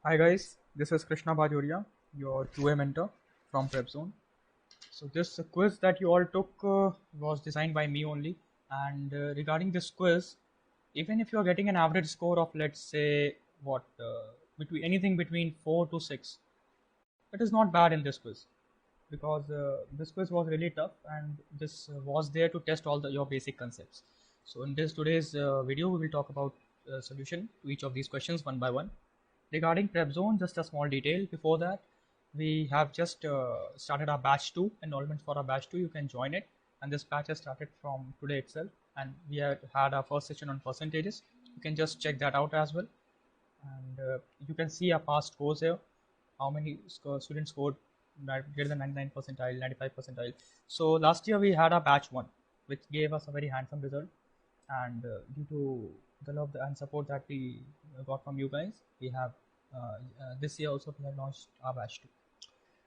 Hi guys, this is Krishna Bajoria, your QA mentor from Prepzone. So this quiz that you all took was designed by me only. And regarding this quiz, even if you are getting an average score of let's say between anything between 4 to 6, it is not bad in this quiz because this quiz was really tough and this was there to test all your basic concepts. So in this today's video, we will talk about solution to each of these questions one by one. Regarding Prepzone, just a small detail before that, we have just started our batch 2 enrollment for our batch 2. You can join it, and this batch has started from today itself, and we have had our first session on percentages. You can just check that out as well, and you can see our past scores here, how many students scored greater than 99 percentile, 95 percentile. So last year we had our batch 1, which gave us a very handsome result, and due to the love and support that we got from you guys, we have this year also we have launched our batch 2.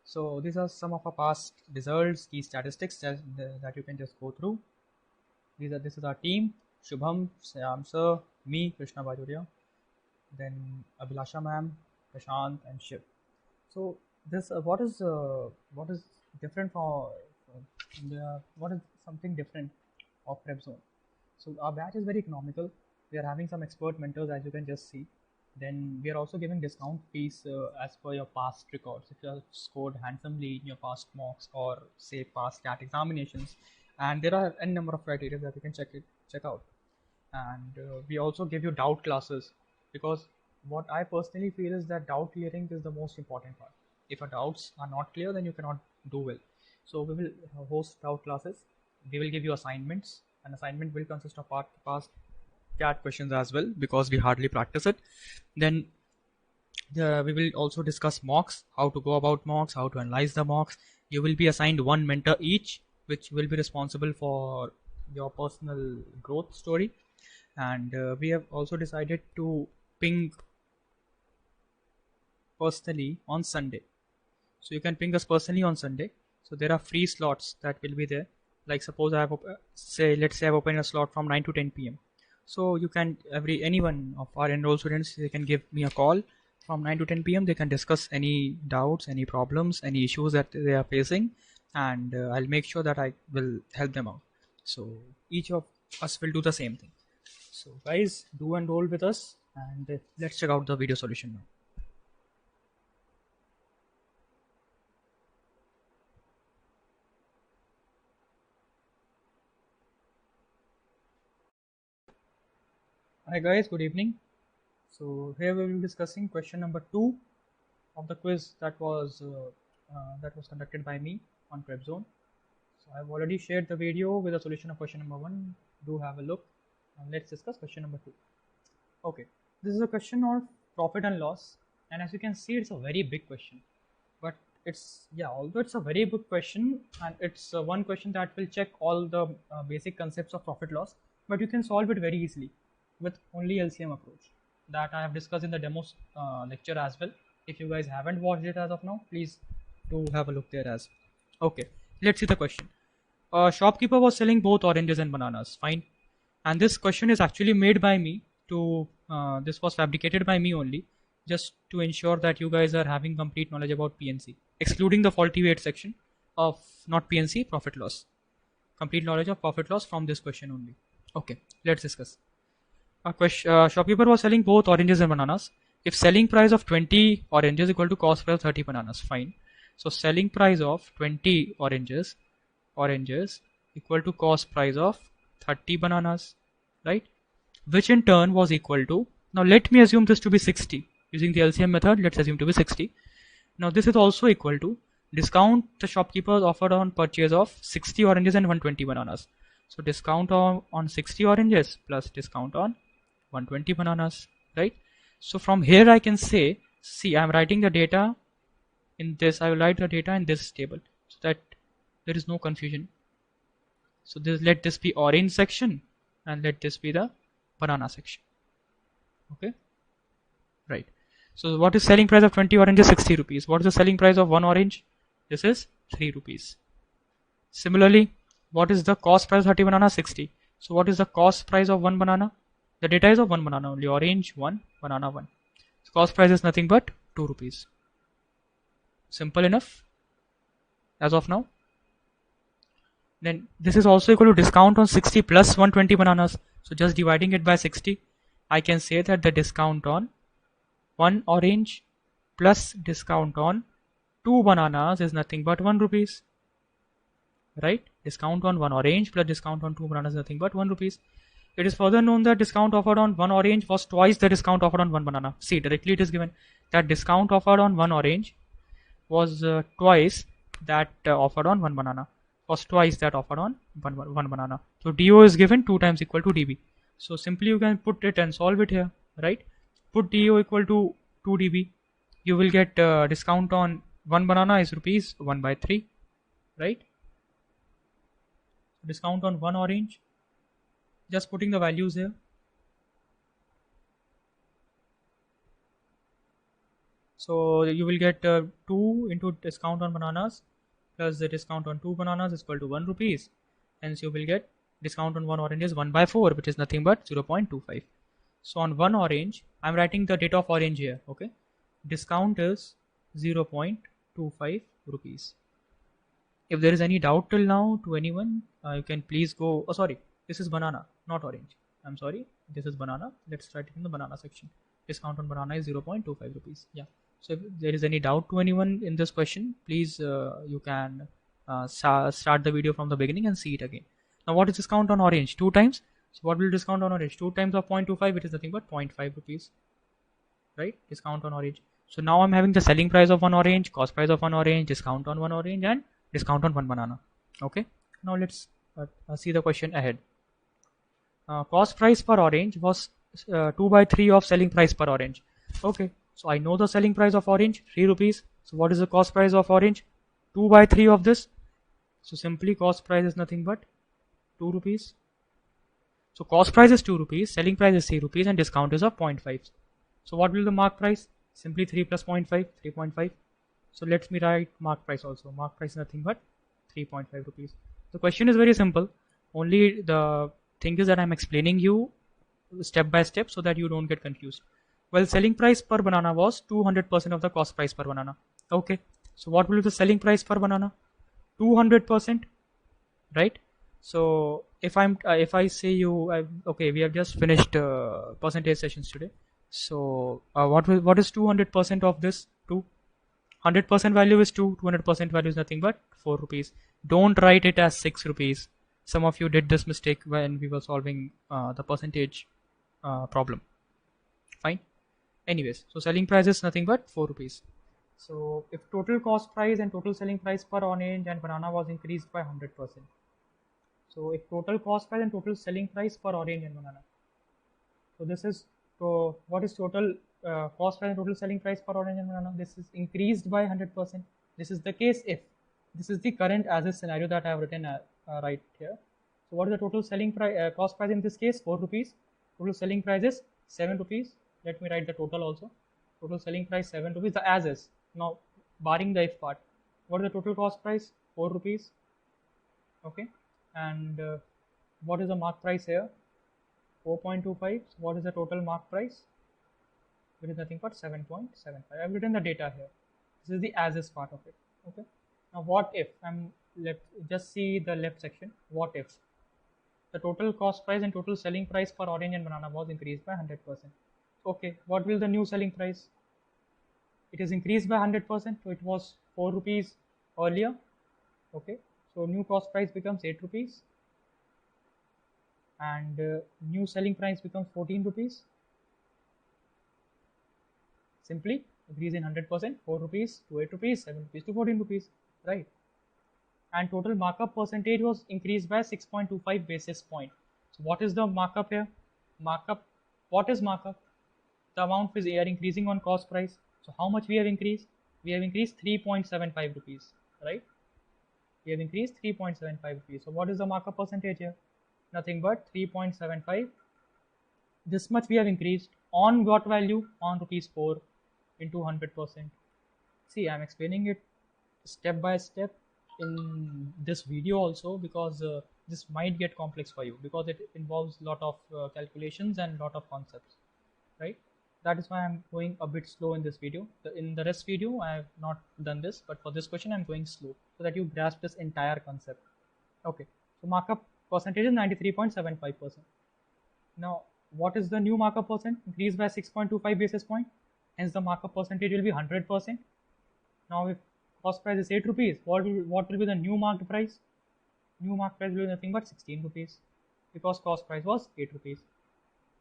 So these are some of our past results, key statistics that you can just go through. This is our team: Shubham, Syam sir, me, Krishna Bajoria, then Abhilasha ma'am, Prashant, and Shiv. So this what is different what is something different of Prepzone? So our batch is very economical. We are having some expert mentors, as you can just see. Then we are also giving discount fees as per your past records. If you have scored handsomely in your past mocks or say past CAT examinations, and there are n number of criteria that you can check out. And we also give you doubt classes, because what I personally feel is that doubt clearing is the most important part. If your doubts are not clear, then you cannot do well. So we will host doubt classes. We will give you assignments. An assignment will consist of past CAT questions as well, because we hardly practice it. Then we will also discuss mocks, how to go about mocks, how to analyze the mocks. You will be assigned one mentor each, which will be responsible for your personal growth story. And we have also decided to ping personally on Sunday. So you can ping us personally on Sunday. So there are free slots that will be there. Like suppose I have let's say I've opened a slot from 9 to 10 p.m. So you can anyone of our enrolled students, they can give me a call from 9 to 10 p.m. They can discuss any doubts, any problems, any issues that they are facing, and I'll make sure that I will help them out. So each of us will do the same thing. So guys, do enroll with us, and let's check out the video solution now. Hi guys, good evening. So here we will be discussing question number 2 of the quiz that was conducted by me on Prepzone. So I've already shared the video with the solution of question number 1. Do have a look, and let's discuss question number 2. Okay, this is a question of profit and loss, and as you can see, it's a very big question. But although it's a very big question, and it's one question that will check all the basic concepts of profit loss, but you can solve it very easily with only LCM approach that I have discussed in the demo lecture as well. If you guys haven't watched it as of now, please do have a look there as well. Okay, let's see the question. A shopkeeper was selling both oranges and bananas. Fine. And this question is actually made by me this was fabricated by me only, just to ensure that you guys are having complete knowledge about PNC, excluding the faulty weight section of not PNC, profit loss. Complete knowledge of profit loss from this question only. Okay, let's discuss. Shopkeeper was selling both oranges and bananas. If selling price of 20 oranges equal to cost price of 30 bananas, fine. So selling price of 20 oranges equal to cost price of 30 bananas, right? Which in turn was equal to, now let me assume this to be 60. Using the LCM method, let's assume to be 60. Now this is also equal to discount the shopkeepers offered on purchase of 60 oranges and 120 bananas. So discount on 60 oranges plus discount on 120 bananas, right? So from here I can say, see, I'm writing the data in this, I will write the data in this table so that there is no confusion. So let this be orange section and let this be the banana section. Okay, right. So what is selling price of 20 oranges? 60 rupees. What is the selling price of one orange? This is 3 rupees. Similarly, what is the cost price of 30 banana? 60. So what is the cost price of one banana? The data is of one banana only. Orange 1, banana 1. So cost price is nothing but 2 rupees. Simple enough as of now. Then this is also equal to discount on 60 plus 120 bananas. So just dividing it by 60, I can say that the discount on 1 orange plus discount on 2 bananas is nothing but 1 rupees. Right? Discount on 1 orange plus discount on 2 bananas is nothing but 1 rupees. It is further known that discount offered on 1 orange was twice the discount offered on 1 banana. See, directly it is given that discount offered on 1 orange was twice that offered on 1 banana. Was twice that offered on one banana. So DO is given 2 times equal to DB. So simply you can put it and solve it here, right? Put DO equal to 2 DB. You will get discount on 1 banana is rupees 1 by 3, right? Discount on 1 orange, just putting the values here. So you will get 2 into discount on bananas plus the discount on 2 bananas is equal to 1 rupees. Hence you will get discount on 1 orange is 1 by 4, which is nothing but 0.25. So on 1 orange, I'm writing the date of orange here. Okay, discount is 0.25 rupees. If there is any doubt till now to anyone, you can please go. Oh, sorry, this is banana, not orange. I'm sorry, this is banana. Let's write it in the banana section. Discount on banana is 0.25 rupees. Yeah. So if there is any doubt to anyone in this question, please you can start the video from the beginning and see it again. Now what is discount on orange? 2 times. So what will discount on orange? 2 times of 0.25, it is nothing but 0.5 rupees. Right? Discount on orange. So now I'm having the selling price of 1 orange, cost price of 1 orange, discount on 1 orange and discount on 1 banana. Okay. Now let's see the question ahead. Cost price per orange was 2 by 3 of selling price per orange. Okay. So I know the selling price of orange 3 rupees. So what is the cost price of orange? 2 by 3 of this. So simply cost price is nothing but 2 rupees. So cost price is 2 rupees, selling price is 3 rupees and discount is of 0.5. So what will the mark price? Simply 3 plus 0.5, 3.5. So let me write mark price also. Mark price is nothing but 3.5 rupees. The question is very simple. Only the thing is that I'm explaining you step by step so that you don't get confused. Well, selling price per banana was 200% of the cost price per banana. Okay. So what will be the selling price per banana? 200%, right? So if I say you, okay, we have just finished percentage sessions today. So what is 200% of this? 2. 100% value is 2. 200% value is nothing but 4 rupees. Don't write it as 6 rupees. Some of you did this mistake when we were solving the percentage problem. Fine. Anyways, so selling price is nothing but 4 rupees. So if total cost price and total selling price per orange and banana was increased by 100%. So if total cost price and total selling price per orange and banana. So this is, so what is total cost price and total selling price per orange and banana? This is increased by 100%. This is the case if. This is the current as a scenario that I have written right here. So what is the total selling price, cost price in this case? 4 rupees. Total selling price is 7 rupees. Let me write the total also. Total selling price 7 rupees, the as is. Now barring the if part. What is the total cost price? 4 rupees. Okay. And what is the mark price here? 4.25. So what is the total mark price? It is nothing but 7.75. I have written the data here. This is the as is part of it. Okay. Now what if just see the left section. What if the total cost price and total selling price for orange and banana was increased by 100%? Okay, what will the new selling price? It is increased by 100%. So it was 4 rupees earlier. Okay, so new cost price becomes 8 rupees and new selling price becomes 14 rupees. Simply increase in 100%, 4 rupees to 8 rupees, 7 rupees to 14 rupees, right? And total markup percentage was increased by 6.25 basis point. So what is the markup here? Markup, what is markup? The amount we are increasing on cost price. So how much we have increased? We have increased 3.75 rupees, right? We have increased 3.75 rupees. So what is the markup percentage here? Nothing but 3.75. This much we have increased on what value? On rupees 4 into 100%. See, I am explaining it step by step in this video also because this might get complex for you because it involves lot of calculations and lot of concepts, right? That is why I'm going a bit slow in this video. In the rest video, I have not done this, but for this question, I'm going slow so that you grasp this entire concept. Okay, so markup percentage is 93.75%. Now, what is the new markup percent? Increased by 6.25 basis point. Hence, the markup percentage will be 100%. Now, if cost price is 8 rupees, what will be the new marked price? New marked price will be nothing but 16 rupees because cost price was 8 rupees.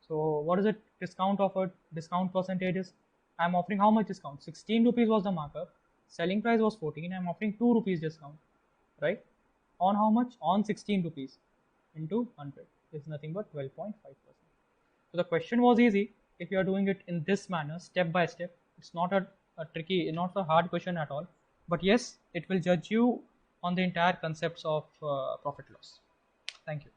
So, what is it? Discount offered? Discount percentages. I'm offering how much discount? 16 rupees was the markup. Selling price was 14. I'm offering 2 rupees discount, right? On how much? On 16 rupees into 100 is nothing but 12.5%. So the question was easy if you are doing it in this manner, step by step. It's not a tricky, not a hard question at all. But yes, it will judge you on the entire concepts of profit loss. Thank you.